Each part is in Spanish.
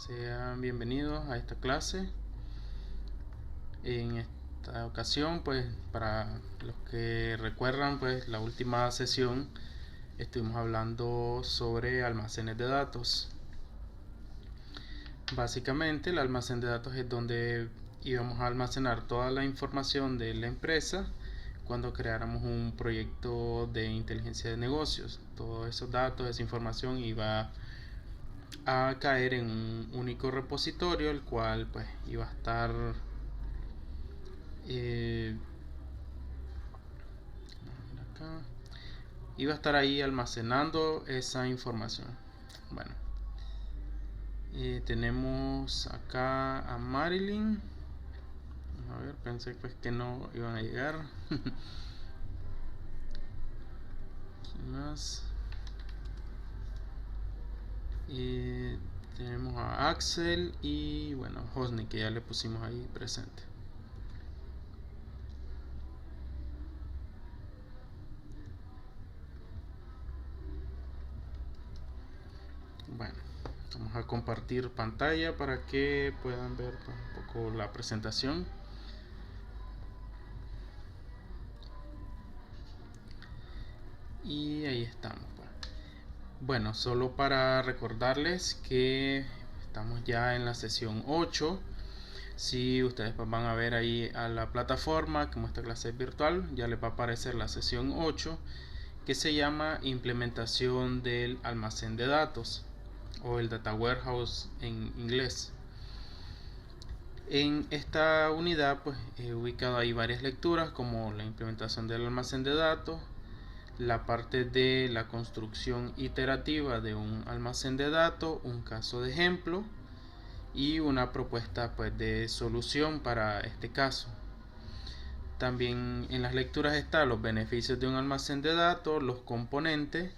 Sean bienvenidos a esta clase. En esta ocasión, pues para los que recuerdan, pues la última sesión estuvimos hablando sobre almacenes de datos. Básicamente el almacén de datos es donde íbamos a almacenar toda la información de la empresa cuando creáramos un proyecto de inteligencia de negocios. Todos esos datos, esa información iba a caer en un único repositorio, el cual pues iba a estar ahí almacenando esa información. Bueno, tenemos acá a Marilyn. A ver, pensé pues que no iban a llegar. ¿Quién más? Tenemos a Axel y bueno, Hosni, que ya le pusimos ahí presente. Bueno, vamos a compartir pantalla para que puedan ver un poco la presentación. Y ahí estamos. Bueno, solo para recordarles que estamos ya en la sesión 8. Si ustedes pues van a ver ahí a la plataforma, como esta clase es virtual, ya les va a aparecer la sesión 8, que se llama implementación del almacén de datos o el data warehouse en inglés. En esta unidad pues he ubicado ahí varias lecturas, como la implementación del almacén de datos, la parte de la construcción iterativa de un almacén de datos, un caso de ejemplo y una propuesta pues de solución para este caso. También en las lecturas están los beneficios de un almacén de datos, los componentes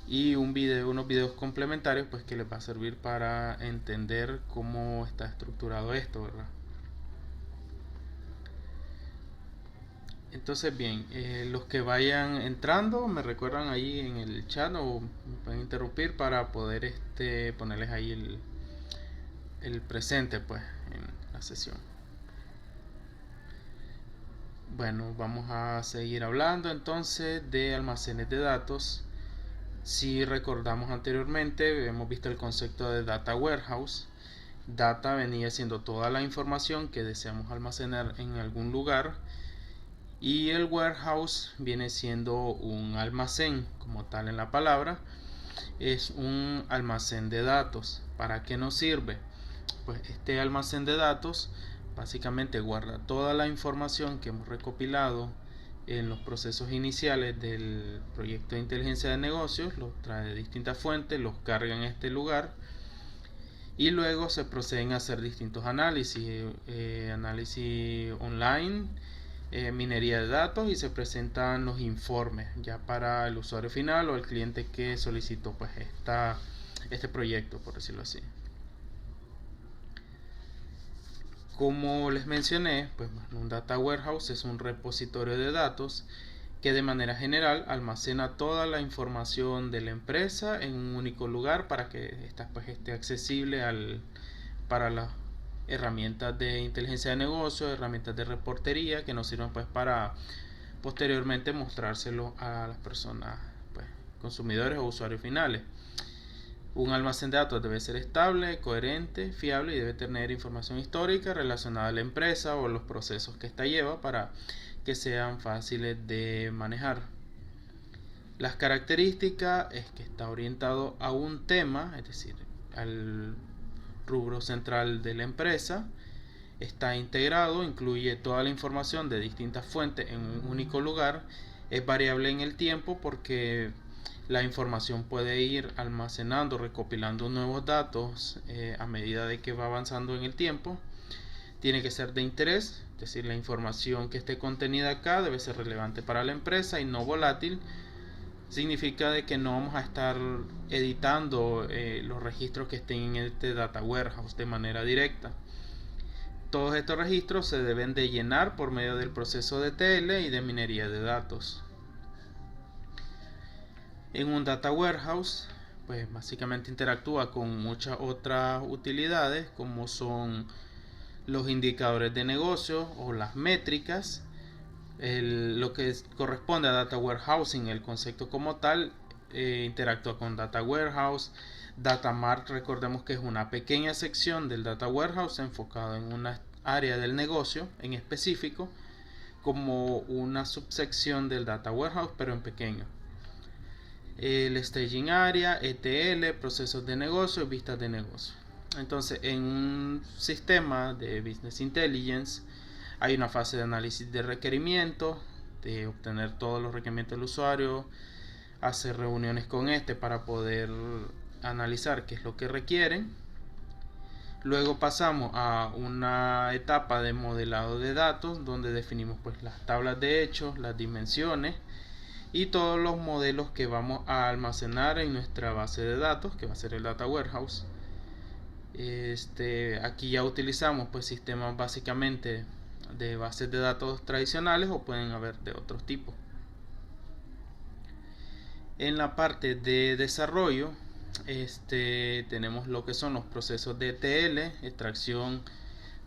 y unos videos complementarios pues que les va a servir para entender cómo está estructurado esto, ¿verdad? Entonces bien, los que vayan entrando me recuerdan ahí en el chat o me pueden interrumpir para poder ponerles ahí el presente pues en la sesión. Bueno, vamos a seguir hablando entonces de almacenes de datos. Si recordamos anteriormente, hemos visto el concepto de data warehouse. Data venía siendo toda la información que deseamos almacenar en algún lugar, y el warehouse viene siendo un almacén, como tal en la palabra. Es un almacén de datos. ¿Para qué nos sirve? Pues este almacén de datos básicamente guarda toda la información que hemos recopilado en los procesos iniciales del proyecto de inteligencia de negocios, los trae de distintas fuentes, los carga en este lugar y luego se proceden a hacer distintos análisis, análisis online, minería de datos, y se presentan los informes ya para el usuario final o el cliente que solicitó pues este proyecto, por decirlo así. Como les mencioné, pues un data warehouse es un repositorio de datos que de manera general almacena toda la información de la empresa en un único lugar para que esta pues esté accesible para las herramientas de inteligencia de negocio, herramientas de reportería que nos sirven pues para posteriormente mostrárselo a las personas, pues consumidores o usuarios finales. Un almacén de datos debe ser estable, coherente, fiable y debe tener información histórica relacionada a la empresa o los procesos que ésta lleva para que sean fáciles de manejar. Las características es que está orientado a un tema, es decir, al rubro central de la empresa. Está integrado, incluye toda la información de distintas fuentes en un único lugar. Es variable en el tiempo porque la información puede ir almacenando, recopilando nuevos datos a medida de que va avanzando en el tiempo. Tiene que ser de interés, es decir, la información que esté contenida acá debe ser relevante para la empresa y no volátil. Significa de que no vamos a estar editando los registros que estén en este data warehouse de manera directa. Todos estos registros se deben de llenar por medio del proceso de ETL y de minería de datos. En un data warehouse pues básicamente interactúa con muchas otras utilidades como son los indicadores de negocio o las métricas. Lo que corresponde a Data Warehousing, el concepto como tal, interactúa con Data Warehouse. Data Mart, recordemos que es una pequeña sección del Data Warehouse enfocado en una área del negocio en específico, como una subsección del Data Warehouse pero en pequeño. El Staging Area, ETL, procesos de negocio, vistas de negocio. Entonces, en un sistema de Business Intelligence hay una fase de análisis de requerimientos, de obtener todos los requerimientos del usuario, hacer reuniones con este para poder analizar qué es lo que requieren. Luego pasamos a una etapa de modelado de datos donde definimos pues las tablas de hechos, las dimensiones y todos los modelos que vamos a almacenar en nuestra base de datos, que va a ser el Data Warehouse. Aquí ya utilizamos pues sistemas básicamente de bases de datos tradicionales o pueden haber de otros tipos. En la parte de desarrollo tenemos lo que son los procesos de ETL, extracción,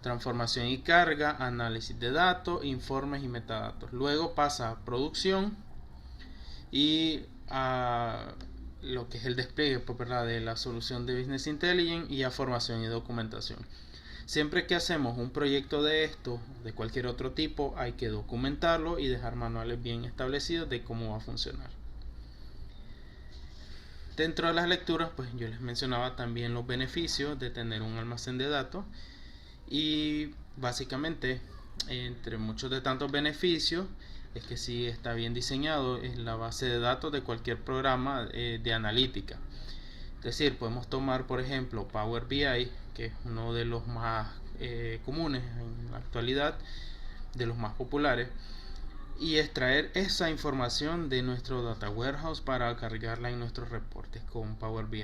transformación y carga, análisis de datos, informes y metadatos. Luego pasa a producción y a lo que es el despliegue de la solución de Business Intelligence y a formación y documentación. Siempre que hacemos un proyecto de esto, de cualquier otro tipo, hay que documentarlo y dejar manuales bien establecidos de cómo va a funcionar. Dentro de las lecturas, pues yo les mencionaba también los beneficios de tener un almacén de datos y básicamente entre muchos de tantos beneficios es que si está bien diseñado es la base de datos de cualquier programa de analítica. Es decir, podemos tomar por ejemplo Power BI, que es uno de los más comunes en la actualidad, de los más populares, y extraer esa información de nuestro Data Warehouse para cargarla en nuestros reportes con Power BI.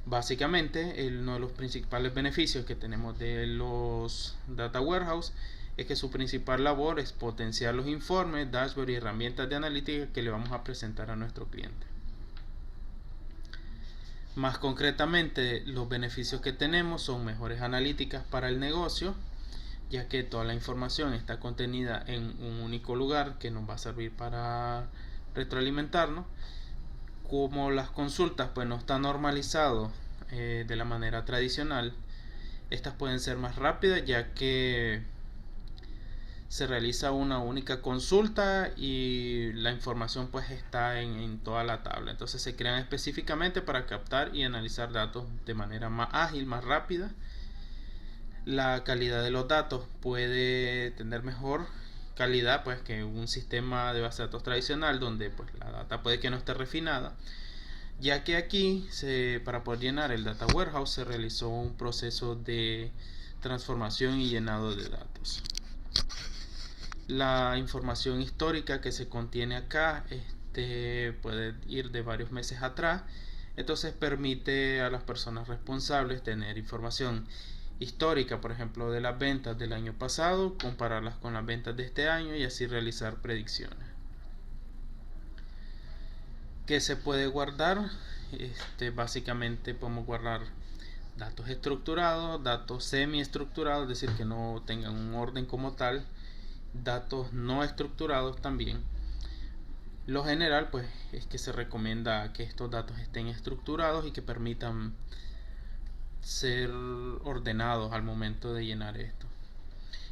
Básicamente, uno de los principales beneficios que tenemos de los Data Warehouse es que su principal labor es potenciar los informes, dashboards y herramientas de analítica que le vamos a presentar a nuestro cliente. Más concretamente, los beneficios que tenemos son mejores analíticas para el negocio, ya que toda la información está contenida en un único lugar que nos va a servir para retroalimentarnos. Como las consultas pues no están normalizadas de la manera tradicional, estas pueden ser más rápidas ya que se realiza una única consulta y la información pues está en toda la tabla. Entonces se crean específicamente para captar y analizar datos de manera más ágil, más rápida. La calidad de los datos puede tener mejor calidad pues que un sistema de base de datos tradicional donde pues la data puede que no esté refinada, ya que aquí para poder llenar el Data Warehouse se realizó un proceso de transformación y llenado de datos. La información histórica que se contiene acá puede ir de varios meses atrás, entonces permite a las personas responsables tener información histórica, por ejemplo, de las ventas del año pasado, compararlas con las ventas de este año y así realizar predicciones. ¿Qué se puede guardar? Básicamente podemos guardar datos estructurados, datos semi estructurados, es decir, que no tengan un orden como tal, datos no estructurados también. Lo general pues es que se recomienda que estos datos estén estructurados y que permitan ser ordenados al momento de llenar esto.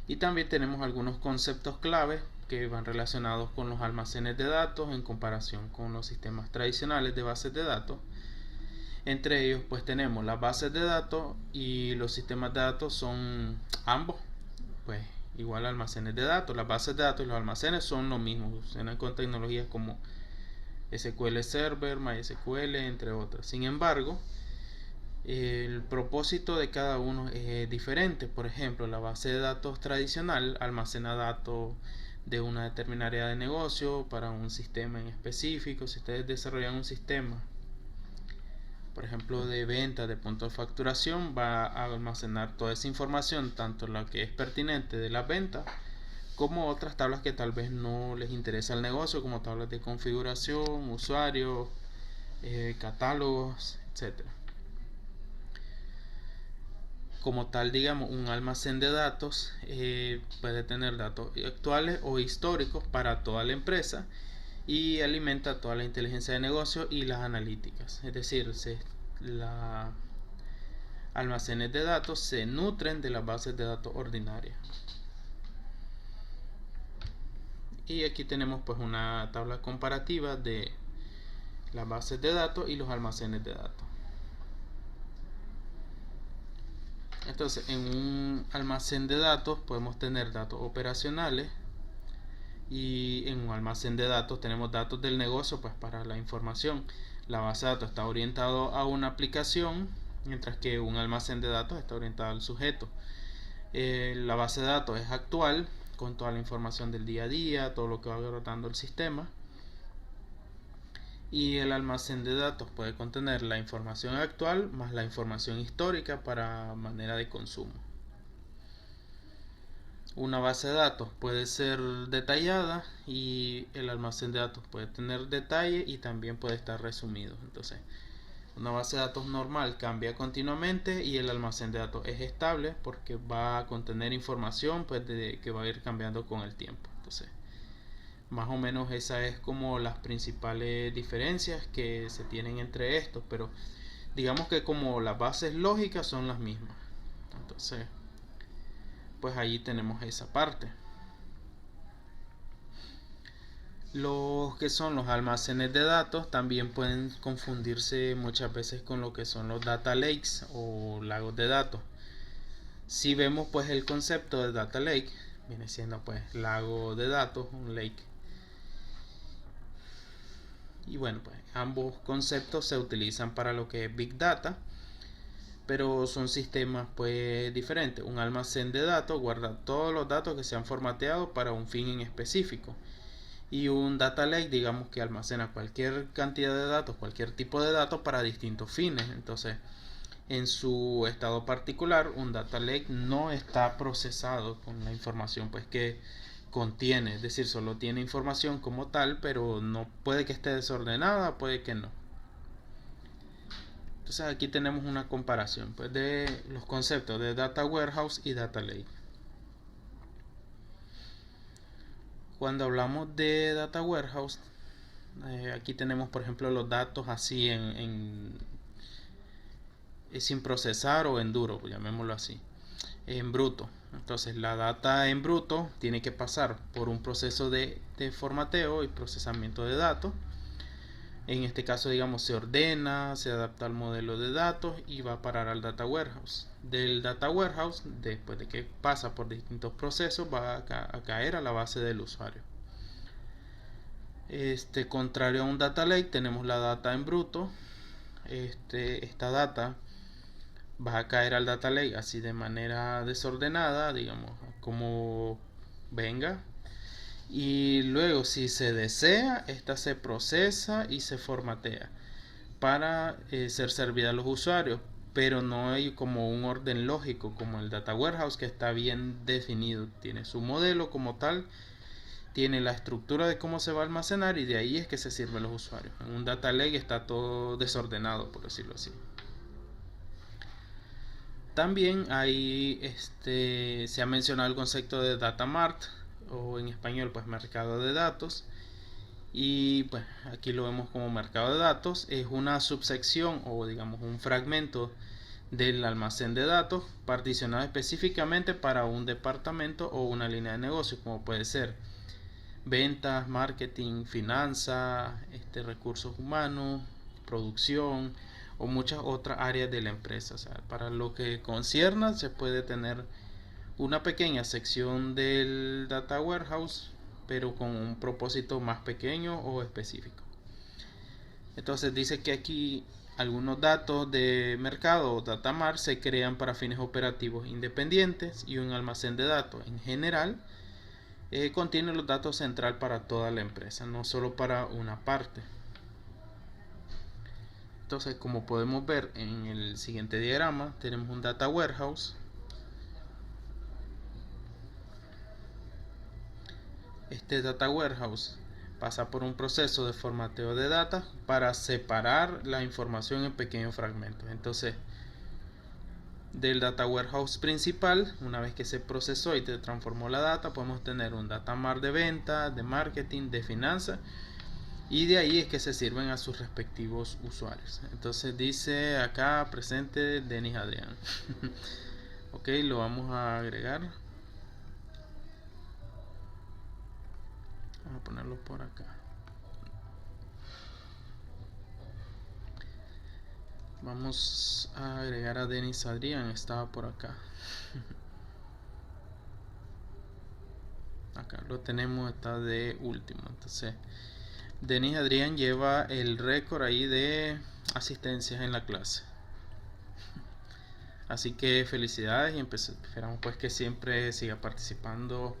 Y también tenemos algunos conceptos claves que van relacionados con los almacenes de datos en comparación con los sistemas tradicionales de bases de datos. Entre ellos pues tenemos las bases de datos y los sistemas de datos son ambos pues igual almacenes de datos. Las bases de datos y los almacenes son lo mismo, funcionan con tecnologías como SQL Server, MySQL, entre otras. Sin embargo, el propósito de cada uno es diferente. Por ejemplo, la base de datos tradicional almacena datos de una determinada área de negocio para un sistema en específico. Si ustedes desarrollan un sistema, por ejemplo, de venta, de punto de facturación, va a almacenar toda esa información, tanto la que es pertinente de las ventas como otras tablas que tal vez no les interesa al negocio, como tablas de configuración, usuario, catálogos, etcétera. Como tal, digamos, un almacén de datos puede tener datos actuales o históricos para toda la empresa y alimenta toda la inteligencia de negocio y las analíticas. Es decir, los almacenes de datos se nutren de las bases de datos ordinarias. Y aquí tenemos pues una tabla comparativa de las bases de datos y los almacenes de datos. Entonces, en un almacén de datos podemos tener datos operacionales y en un almacén de datos tenemos datos del negocio pues para la información. La base de datos está orientado a una aplicación, mientras que un almacén de datos está orientado al sujeto. La base de datos es actual con toda la información del día a día, todo lo que va agregando el sistema. Y el almacén de datos puede contener la información actual más la información histórica para manera de consumo. Una base de datos puede ser detallada y el almacén de datos puede tener detalle y también puede estar resumido. Entonces, una base de datos normal cambia continuamente y el almacén de datos es estable porque va a contener información pues, que va a ir cambiando con el tiempo. Entonces, más o menos esas es como las principales diferencias que se tienen entre estos, pero digamos que como las bases lógicas son las mismas. Entonces, pues ahí tenemos esa parte. Los que son los almacenes de datos también pueden confundirse muchas veces con lo que son los data lakes o lagos de datos. Si vemos pues el concepto de data lake, viene siendo pues lago de datos, un lake. Y bueno, pues ambos conceptos se utilizan para lo que es Big Data, pero son sistemas pues diferentes. Un almacén de datos guarda todos los datos que se han formateado para un fin en específico. Y un data lake, digamos que almacena cualquier cantidad de datos, cualquier tipo de datos para distintos fines. Entonces, en su estado particular, un data lake no está procesado con la información pues que contiene, es decir, solo tiene información como tal, pero no puede que esté desordenada, puede que no. Entonces aquí tenemos una comparación pues, de los conceptos de data warehouse y data lake. Cuando hablamos de data warehouse, aquí tenemos por ejemplo los datos así sin procesar o en duro, llamémoslo así, en bruto. Entonces la data en bruto tiene que pasar por un proceso de formateo y procesamiento de datos. En este caso, digamos, se ordena, se adapta al modelo de datos y va a parar al data warehouse. Del data warehouse, después de que pasa por distintos procesos, va a caer a la base del usuario. Contrario a un data lake, tenemos la data en bruto. Esta data va a caer al data lake así de manera desordenada, digamos, como venga. Y luego, si se desea, esta se procesa y se formatea para ser servida a los usuarios, pero no hay como un orden lógico como el data warehouse que está bien definido, tiene su modelo como tal, tiene la estructura de cómo se va a almacenar y de ahí es que se sirve a los usuarios. En un data lake está todo desordenado, por decirlo así. También hay, se ha mencionado el concepto de data mart o en español pues mercado de datos. Y pues aquí lo vemos como mercado de datos, es una subsección o digamos un fragmento del almacén de datos particionado específicamente para un departamento o una línea de negocio, como puede ser ventas, marketing, finanzas, recursos humanos, producción o muchas otras áreas de la empresa. O sea, para lo que concierne se puede tener una pequeña sección del data warehouse, pero con un propósito más pequeño o específico. Entonces dice que aquí algunos datos de mercado o data mart se crean para fines operativos independientes y un almacén de datos en general contiene los datos central para toda la empresa, no solo para una parte. Entonces, como podemos ver en el siguiente diagrama, tenemos un data warehouse. Este data warehouse pasa por un proceso de formateo de data para separar la información en pequeños fragmentos. Entonces, del data warehouse principal, una vez que se procesó y se transformó la data, podemos tener un data mart de venta, de marketing, de finanzas, y de ahí es que se sirven a sus respectivos usuarios. Entonces dice acá presente Denis Adrián. Ok, lo vamos a agregar. Vamos a ponerlo por acá. Vamos a agregar a Denis Adrián, estaba por acá. Acá lo tenemos, está de último. Entonces, Denis Adrián lleva el récord ahí de asistencias en la clase. Así que felicidades y esperamos pues que siempre siga participando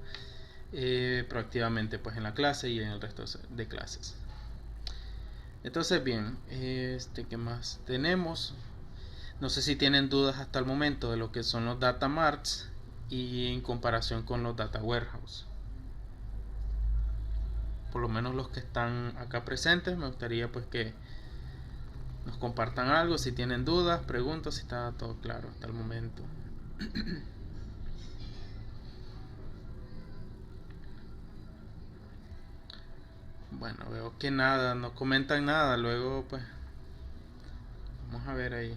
proactivamente pues en la clase y en el resto de clases. Entonces bien, ¿qué más tenemos? No sé si tienen dudas hasta el momento de lo que son los data marts y en comparación con los data warehouse. Por lo menos los que están acá presentes, me gustaría pues que nos compartan algo, si tienen dudas, preguntas, si está todo claro hasta el momento. Bueno, veo que nada, no comentan nada, luego pues vamos a ver ahí.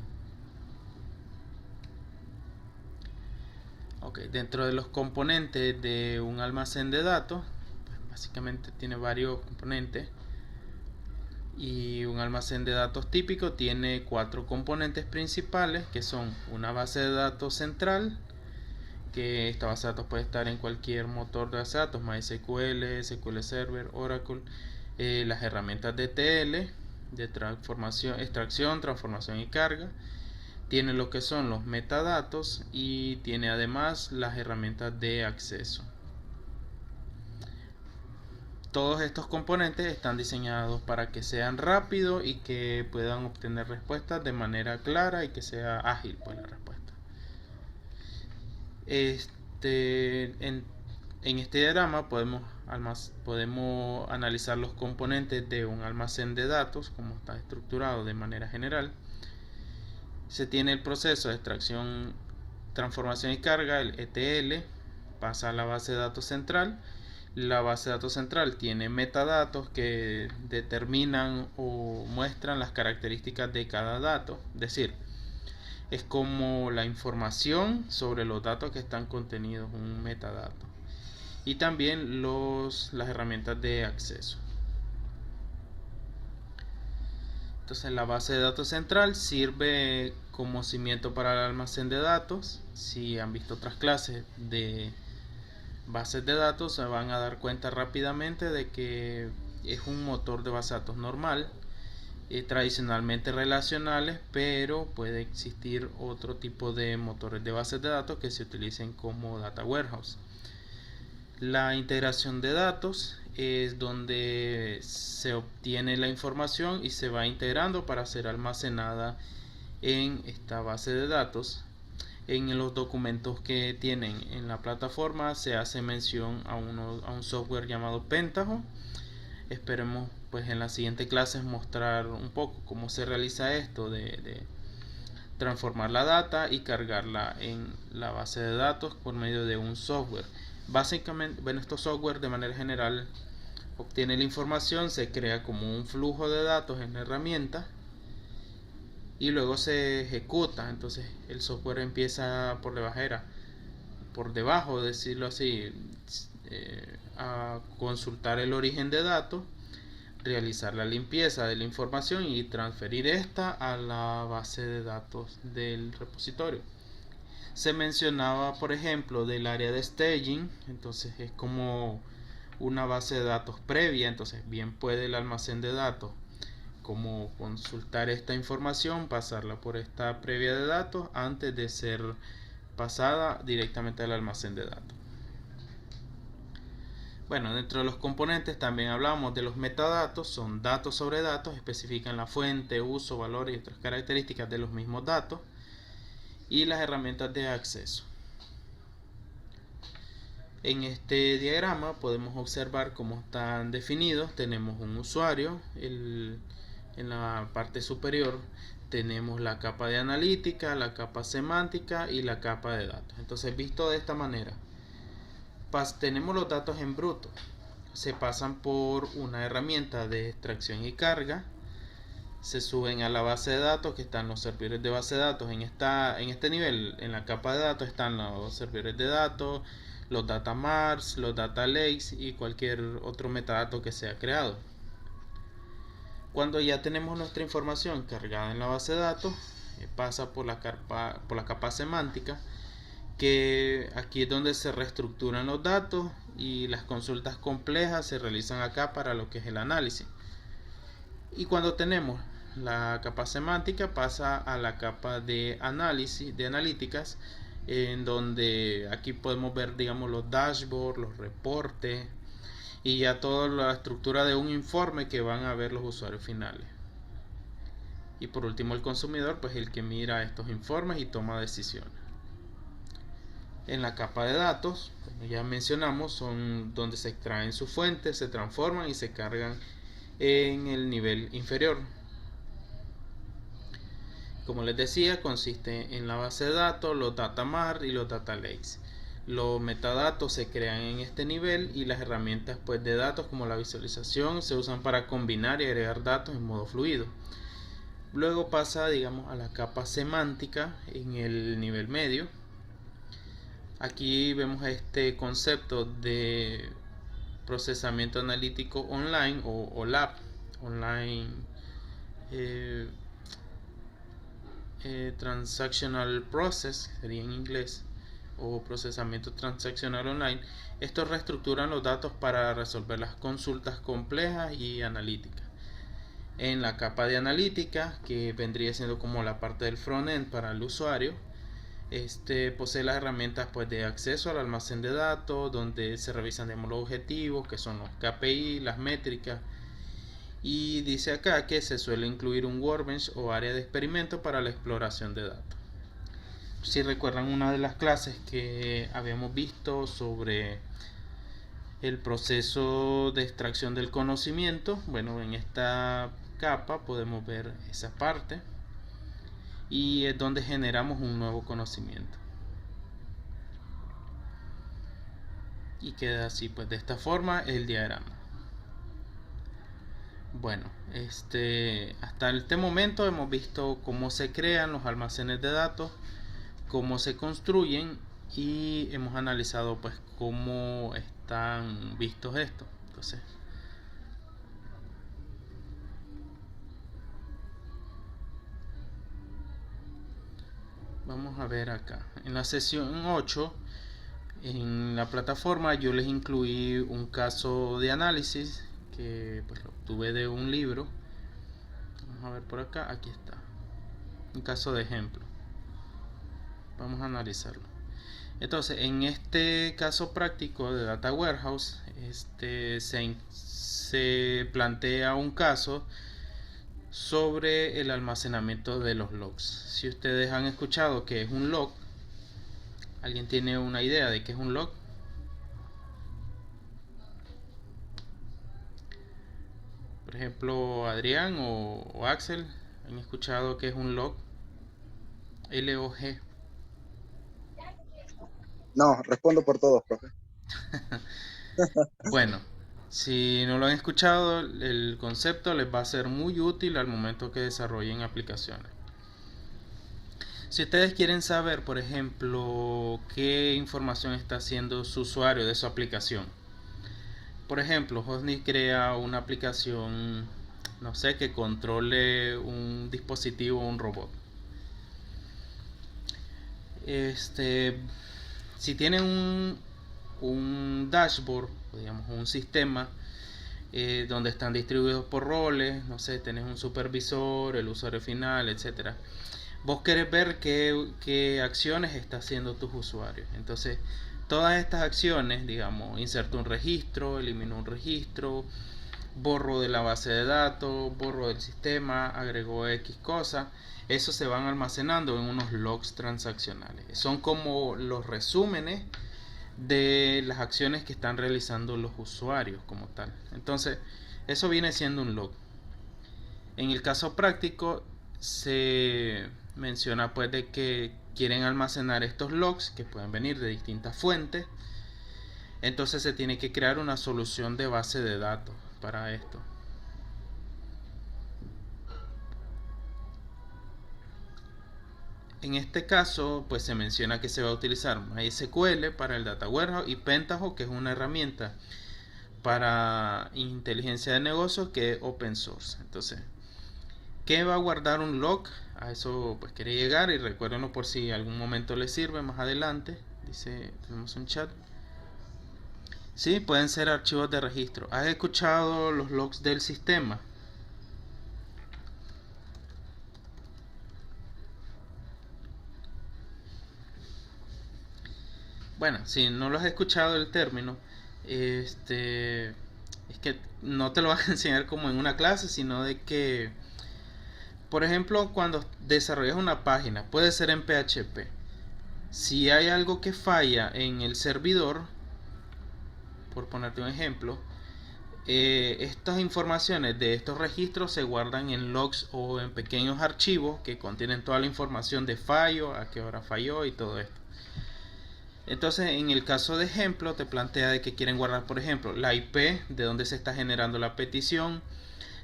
Ok, dentro de los componentes de un almacén de datos, pues básicamente tiene varios componentes. Y un almacén de datos típico tiene 4 componentes principales, que son una base de datos central, que esta base de datos puede estar en cualquier motor de base de datos, MySQL, SQL Server, Oracle, las herramientas de ETL, de extracción, transformación y carga. Tiene lo que son los metadatos y tiene además las herramientas de acceso. Todos estos componentes están diseñados para que sean rápidos y que puedan obtener respuestas de manera clara y que sea ágil pues la respuesta. En este diagrama podemos analizar los componentes de un almacén de datos, como está estructurado de manera general. Se tiene el proceso de extracción, transformación y carga, el ETL, pasa a la base de datos central. La base de datos central tiene metadatos que determinan o muestran las características de cada dato, es decir, es como la información sobre los datos que están contenidos en un metadato. Y también las herramientas de acceso. Entonces la base de datos central sirve como cimiento para el almacén de datos. Si han visto otras clases de bases de datos, se van a dar cuenta rápidamente de que es un motor de base de datos normal, tradicionalmente relacionales, pero puede existir otro tipo de motores de bases de datos que se utilicen como data warehouse. La integración de datos es donde se obtiene la información y se va integrando para ser almacenada en esta base de datos. En los documentos que tienen en la plataforma se hace mención a un software llamado Pentaho. Esperemos pues en la siguiente clase mostrar un poco cómo se realiza esto de transformar la data y cargarla en la base de datos por medio de un software. Básicamente, bueno, estos software de manera general obtiene la información, se crea como un flujo de datos en la herramienta y luego se ejecuta. Entonces el software empieza por debajo, decirlo así, a consultar el origen de datos, realizar la limpieza de la información y transferir esta a la base de datos del repositorio. Se mencionaba por ejemplo del área de staging, entonces es como una base de datos previa, entonces bien puede el almacén de datos como consultar esta información, pasarla por esta previa de datos antes de ser pasada directamente al almacén de datos. Bueno, dentro de los componentes también hablamos de los metadatos, son datos sobre datos, especifican la fuente, uso, valor y otras características de los mismos datos, y las herramientas de acceso. En este diagrama podemos observar cómo están definidos. Tenemos un usuario, en la parte superior tenemos la capa de analítica, la capa semántica y la capa de datos. Entonces, visto de esta manera, tenemos los datos en bruto. Se pasan por una herramienta de extracción y carga, se suben a la base de datos, que están los servidores de base de datos. En este nivel, en la capa de datos, están los servidores de datos, los data marts, los data lakes y cualquier otro metadato que sea creado. Cuando ya tenemos nuestra información cargada en la base de datos, pasa por la capa semántica, que aquí es donde se reestructuran los datos y las consultas complejas se realizan acá para lo que es el análisis. Y cuando tenemos la capa semántica, pasa a la capa de análisis, de analíticas, en donde aquí podemos ver, digamos, los dashboards, los reportes y ya toda la estructura de un informe que van a ver los usuarios finales. Y por último, el consumidor, pues el que mira estos informes y toma decisiones. En la capa de datos, como ya mencionamos, son donde se extraen sus fuentes, se transforman y se cargan en el nivel inferior. Como les decía, consiste en la base de datos, los data mart y los data lakes. Los metadatos se crean en este nivel y las herramientas de datos, como la visualización, se usan para combinar y agregar datos en modo fluido. Luego pasa, digamos, a la capa semántica en el nivel medio. Aquí vemos este concepto de procesamiento analítico online o LAP, online Transactional Process, sería en inglés, o procesamiento transaccional online. Estos reestructuran los datos para resolver las consultas complejas y analíticas. En la capa de analítica, que vendría siendo como la parte del frontend para el usuario, posee las herramientas de acceso al almacén de datos, donde se revisan los objetivos, que son los KPI, las métricas. Y dice acá que se suele incluir un workbench o área de experimento para la exploración de datos. Si recuerdan una de las clases que habíamos visto sobre el proceso de extracción del conocimiento, bueno, en esta capa podemos ver esa parte y es donde generamos un nuevo conocimiento. Y queda así, de esta forma el diagrama. Bueno, hasta este momento hemos visto cómo se crean los almacenes de datos, cómo se construyen y hemos analizado cómo están vistos estos. Entonces, vamos a ver acá. En la sesión 8, en la plataforma, yo les incluí un caso de análisis que lo obtuve de un libro. Vamos a ver por acá, aquí está. Un caso de ejemplo. Vamos a analizarlo. Entonces, en este caso práctico de Data Warehouse, se plantea un caso sobre el almacenamiento de los logs. Si ustedes han escuchado qué es un log, ¿alguien tiene una idea de qué es un log? Por ejemplo, Adrián o Axel, ¿han escuchado qué es un log? LOG. No, respondo por todos, profe. Bueno, si no lo han escuchado, el concepto les va a ser muy útil al momento que desarrollen aplicaciones. Si ustedes quieren saber, por ejemplo, qué información está haciendo su usuario de su aplicación. Por ejemplo, Hosni crea una aplicación, no sé, que controle un dispositivo o un robot. Si tienen un dashboard, digamos un sistema donde están distribuidos por roles, no sé, tenés un supervisor, el usuario final, etcétera. Vos querés ver qué acciones está haciendo tus usuarios. Entonces, todas estas acciones, digamos, inserto un registro, elimino un registro, borro de la base de datos, borro del sistema, agrego X cosa, eso se van almacenando en unos logs transaccionales. Son como los resúmenes de las acciones que están realizando los usuarios como tal. Entonces, eso viene siendo un log. En el caso práctico se menciona pues de que quieren almacenar estos logs que pueden venir de distintas fuentes. Entonces se tiene que crear una solución de base de datos para esto. En este caso, pues se menciona que se va a utilizar MySQL para el Data Warehouse y Pentaho, que es una herramienta para inteligencia de negocios que es open source. Entonces, ¿qué va a guardar un log? A eso pues quería llegar y recuérdenlo por si algún momento les sirve más adelante. Dice, tenemos un chat. Sí, pueden ser archivos de registro. ¿Has escuchado los logs del sistema? Bueno, si no lo has escuchado el término, es que no te lo van a enseñar como en una clase, sino de que, por ejemplo, cuando desarrollas una página, puede ser en PHP. Si hay algo que falla en el servidor, por ponerte un ejemplo, estas informaciones de estos registros se guardan en logs o en pequeños archivos que contienen toda la información de fallo, a qué hora falló y todo esto. Entonces, en el caso de ejemplo, te plantea de que quieren guardar, por ejemplo, la IP de donde se está generando la petición,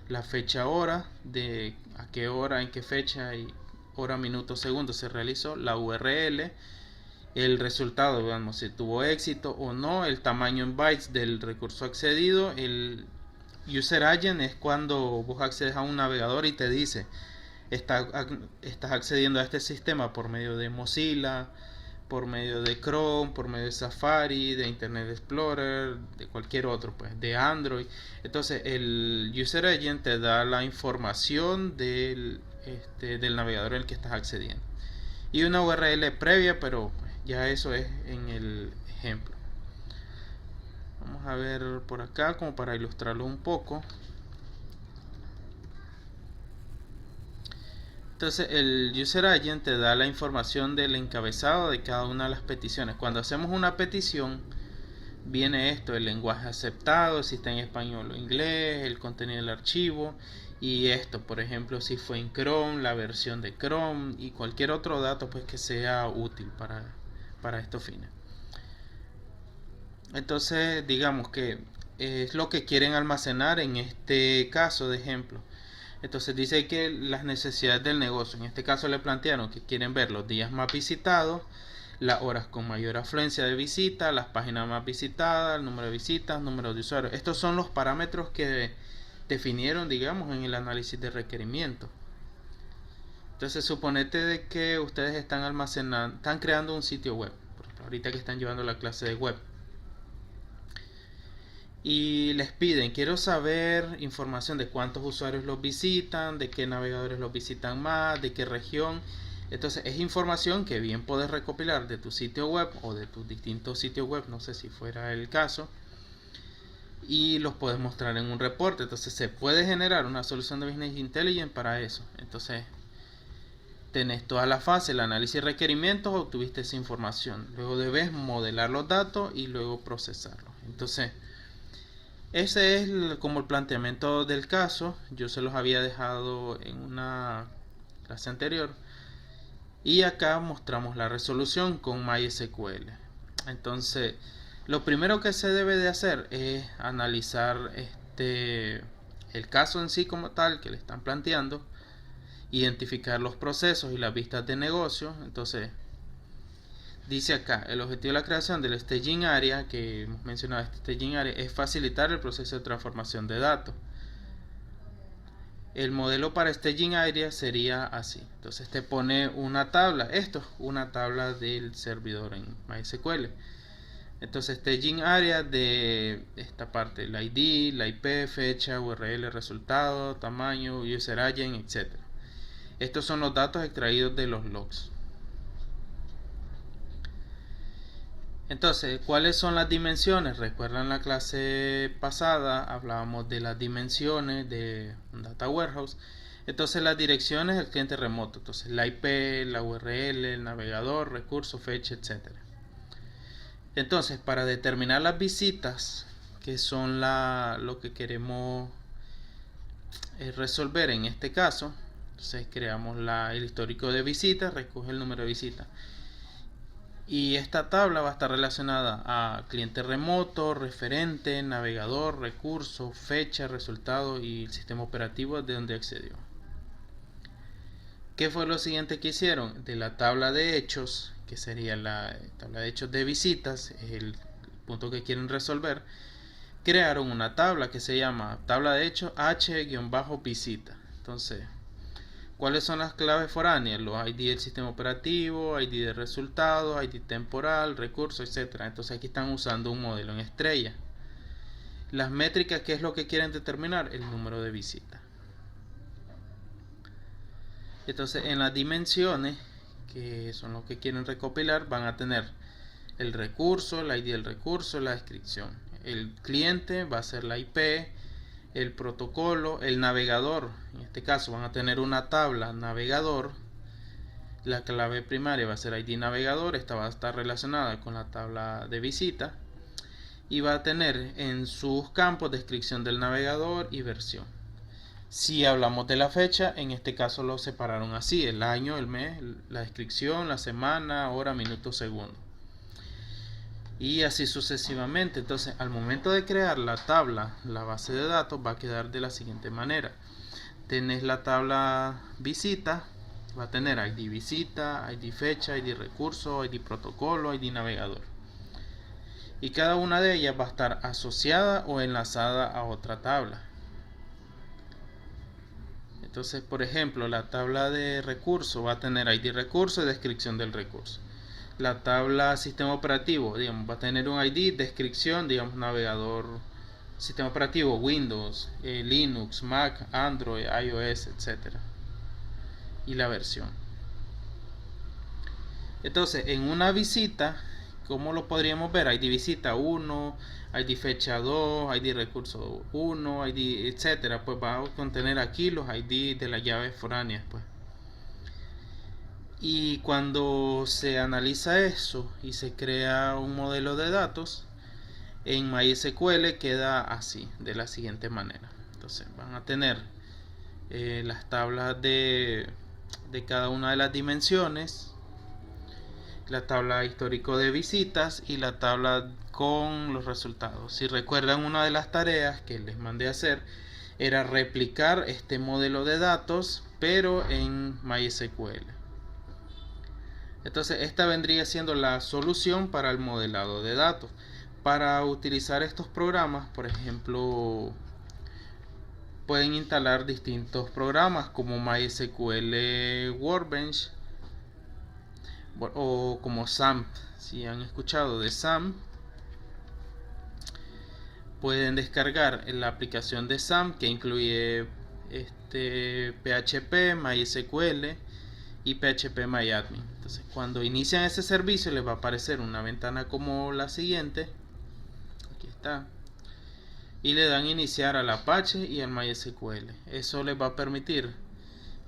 la fecha hora, de a qué hora, en qué fecha y hora, minuto, segundo se realizó, la URL, el resultado, digamos, si tuvo éxito o no, el tamaño en bytes del recurso accedido, el user agent es cuando vos accedes a un navegador y te dice, estás accediendo a este sistema por medio de Mozilla, por medio de Chrome, por medio de Safari, de Internet Explorer, de cualquier otro, pues, de Android. Entonces el user agent te da la información del navegador al que estás accediendo. Y una URL previa, pero pues, ya eso es en el ejemplo. Vamos a ver por acá como para ilustrarlo un poco. Entonces el user agent te da la información del encabezado de cada una de las peticiones. Cuando hacemos una petición viene esto, el lenguaje aceptado, si está en español o inglés, el contenido del archivo y esto, por ejemplo, si fue en Chrome, la versión de Chrome y cualquier otro dato pues que sea útil para estos fines. Entonces digamos que es lo que quieren almacenar en este caso de ejemplo. Entonces dice que las necesidades del negocio, en este caso le plantearon que quieren ver los días más visitados, las horas con mayor afluencia de visita, las páginas más visitadas, el número de visitas, número de usuarios. Estos son los parámetros que definieron, digamos, en el análisis de requerimientos. Entonces suponete de que ustedes están almacenando, están creando un sitio web, por ejemplo, ahorita que están llevando la clase de web. Y les piden, quiero saber información de cuántos usuarios los visitan, de qué navegadores los visitan más, de qué región. Entonces es información que bien puedes recopilar de tu sitio web o de tus distintos sitios web, no sé si fuera el caso, y los puedes mostrar en un reporte. Entonces se puede generar una solución de Business Intelligence para eso. Entonces tenés toda la fase, el análisis de requerimientos, obtuviste esa información. Luego debes modelar los datos y luego procesarlos. Entonces ese es como el planteamiento del caso. Yo se los había dejado en una clase anterior. Y acá mostramos la resolución con MySQL. Entonces, lo primero que se debe de hacer es analizar el caso en sí como tal que le están planteando, identificar los procesos y las vistas de negocio. Entonces, dice acá, el objetivo de la creación del staging area, que hemos mencionado, este staging area, es facilitar el proceso de transformación de datos. El modelo para staging area sería así. Entonces te pone una tabla, esto es una tabla del servidor en MySQL. Entonces staging area de esta parte, el ID, la IP, fecha, URL, resultado, tamaño, user agent, etc. Estos son los datos extraídos de los logs. Entonces, ¿cuáles son las dimensiones? Recuerdan la clase pasada, hablábamos de las dimensiones de un Data Warehouse. Entonces, las direcciones del cliente remoto. Entonces, la IP, la URL, el navegador, recurso, fecha, etc. Entonces, para determinar las visitas, que son lo que queremos resolver en este caso, entonces creamos el histórico de visitas, recoge el número de visitas. Y esta tabla va a estar relacionada a cliente remoto, referente, navegador, recurso, fecha, resultado y el sistema operativo de donde accedió. ¿Qué fue lo siguiente que hicieron? De la tabla de hechos, que sería la tabla de hechos de visitas, el punto que quieren resolver, crearon una tabla que se llama tabla de hechos H-visita. Entonces, ¿cuáles son las claves foráneas? Los ID del sistema operativo, ID de resultado, ID temporal, recursos, etc. Entonces aquí están usando un modelo en estrella. Las métricas, ¿qué es lo que quieren determinar? El número de visitas. Entonces en las dimensiones, que son lo que quieren recopilar, van a tener el recurso, la ID del recurso, la descripción. El cliente va a ser la IP, el protocolo, el navegador. En este caso van a tener una tabla navegador. La clave primaria va a ser ID navegador. Esta va a estar relacionada con la tabla de visita. Y va a tener en sus campos descripción del navegador y versión. Si hablamos de la fecha, en este caso lo separaron así: el año, el mes, la descripción, la semana, hora, minuto, segundo. Y así sucesivamente. Entonces, al momento de crear la tabla, la base de datos va a quedar de la siguiente manera. Tenés la tabla visita, va a tener ID visita, ID fecha, ID recurso, ID protocolo, ID navegador. Y cada una de ellas va a estar asociada o enlazada a otra tabla. Entonces, por ejemplo, la tabla de recurso va a tener ID recurso y descripción del recurso. La tabla sistema operativo, digamos, va a tener un ID, descripción, digamos, navegador, sistema operativo, Windows, Linux, Mac, Android, iOS, etc. Y la versión. Entonces, en una visita, ¿cómo lo podríamos ver? ID visita 1, ID fecha 2, ID recurso 1, ID, etc. Pues va a contener aquí los ID de las llaves foráneas, pues. Y cuando se analiza eso y se crea un modelo de datos, en MySQL queda así, de la siguiente manera. Entonces van a tener las tablas de cada una de las dimensiones, la tabla histórico de visitas y la tabla con los resultados. Si recuerdan, una de las tareas que les mandé a hacer era replicar este modelo de datos, pero en MySQL. Entonces esta vendría siendo la solución para el modelado de datos. Para utilizar estos programas, por ejemplo, pueden instalar distintos programas como MySQL Workbench o como XAMPP. Si han escuchado de XAMPP, pueden descargar la aplicación de XAMPP, que incluye PHP, MySQL y PHPMyAdmin. Entonces, cuando inician ese servicio, les va a aparecer una ventana como la siguiente. Aquí está. Y le dan iniciar al Apache y al MySQL. Eso les va a permitir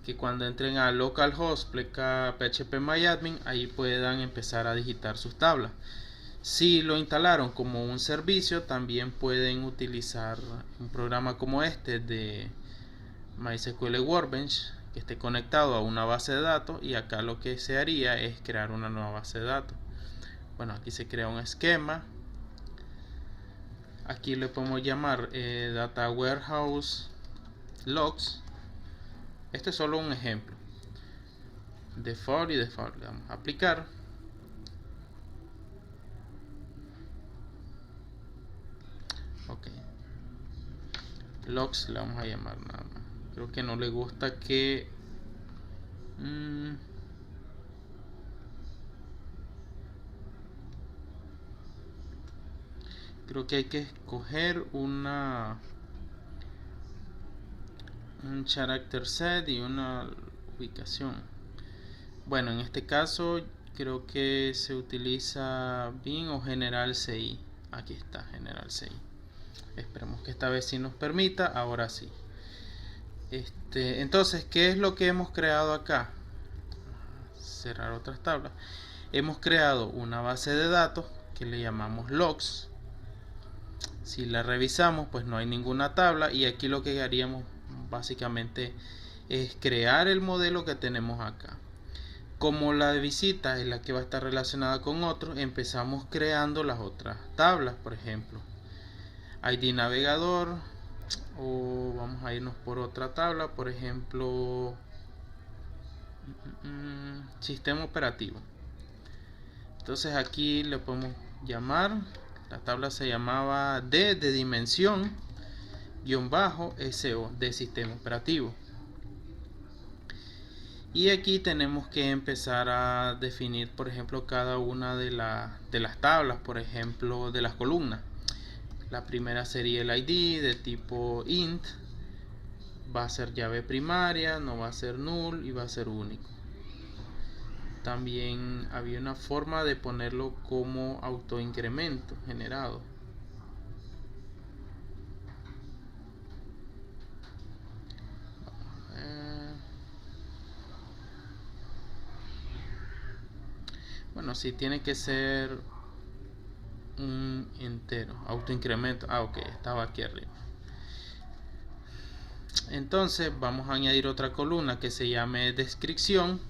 que cuando entren a localhost phpMyAdmin, ahí puedan empezar a digitar sus tablas. Si lo instalaron como un servicio, también pueden utilizar un programa como este de MySQL Workbench, que esté conectado a una base de datos, y acá lo que se haría es crear una nueva base de datos. Bueno, aquí se crea un esquema. Aquí le podemos llamar Data Warehouse Logs. Este es solo un ejemplo. Default y default. Le vamos a aplicar. Ok. Logs le vamos a llamar nada más. Creo que no le gusta que... creo que hay que escoger un character set y una ubicación. Bueno, en este caso creo que se utiliza bin o general CI. Aquí está, general CI. Esperemos que esta vez sí nos permita. Ahora sí. Entonces, ¿qué es lo que hemos creado acá? Cerrar otras tablas. Hemos creado una base de datos que le llamamos logs. Si la revisamos, pues no hay ninguna tabla, y aquí lo que haríamos básicamente es crear el modelo que tenemos acá. Como la visita es la que va a estar relacionada con otros, empezamos creando las otras tablas. Por ejemplo, ID navegador, o vamos a irnos por otra tabla, por ejemplo, sistema operativo. Entonces aquí le podemos llamar, la tabla se llamaba D de dimensión -SO de sistema operativo. Y aquí tenemos que empezar a definir, por ejemplo, cada una de las tablas, por ejemplo, de las columnas. La primera sería el ID de tipo int, va a ser llave primaria, no va a ser null y va a ser único. También había una forma de ponerlo como autoincremento generado. Bueno, sí tiene que ser un entero, autoincremento. Ok, estaba aquí arriba. Entonces vamos a añadir otra columna que se llame descripción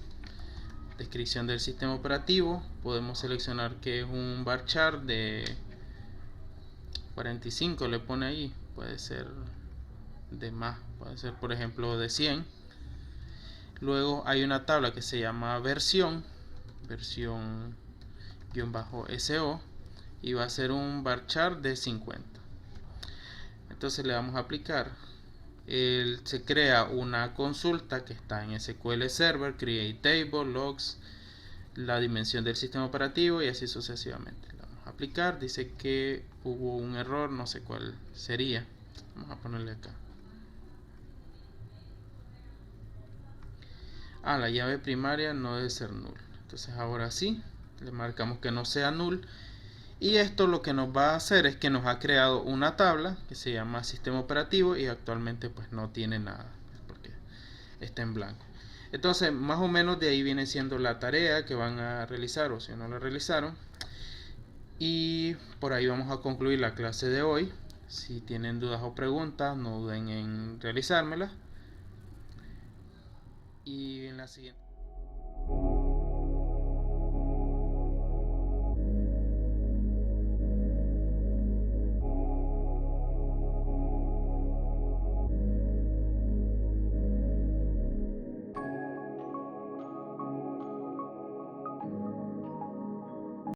del sistema operativo. Podemos seleccionar que es un varchar de 45, le pone ahí, puede ser de más, puede ser por ejemplo de 100. Luego hay una tabla que se llama versión -SO, y va a ser un varchar de 50. Entonces le vamos a aplicar. Se crea una consulta que está en SQL Server, create table, logs, la dimensión del sistema operativo y así sucesivamente. Le vamos a aplicar, dice que hubo un error, no sé cuál sería. Vamos a ponerle acá. La llave primaria no debe ser null. Entonces ahora sí, le marcamos que no sea null. Y esto lo que nos va a hacer es que nos ha creado una tabla que se llama sistema operativo y actualmente pues no tiene nada porque está en blanco. Entonces más o menos de ahí viene siendo la tarea que van a realizar, o si no la realizaron. Y por ahí vamos a concluir la clase de hoy. Si tienen dudas o preguntas, no duden en realizármelas. Y en la siguiente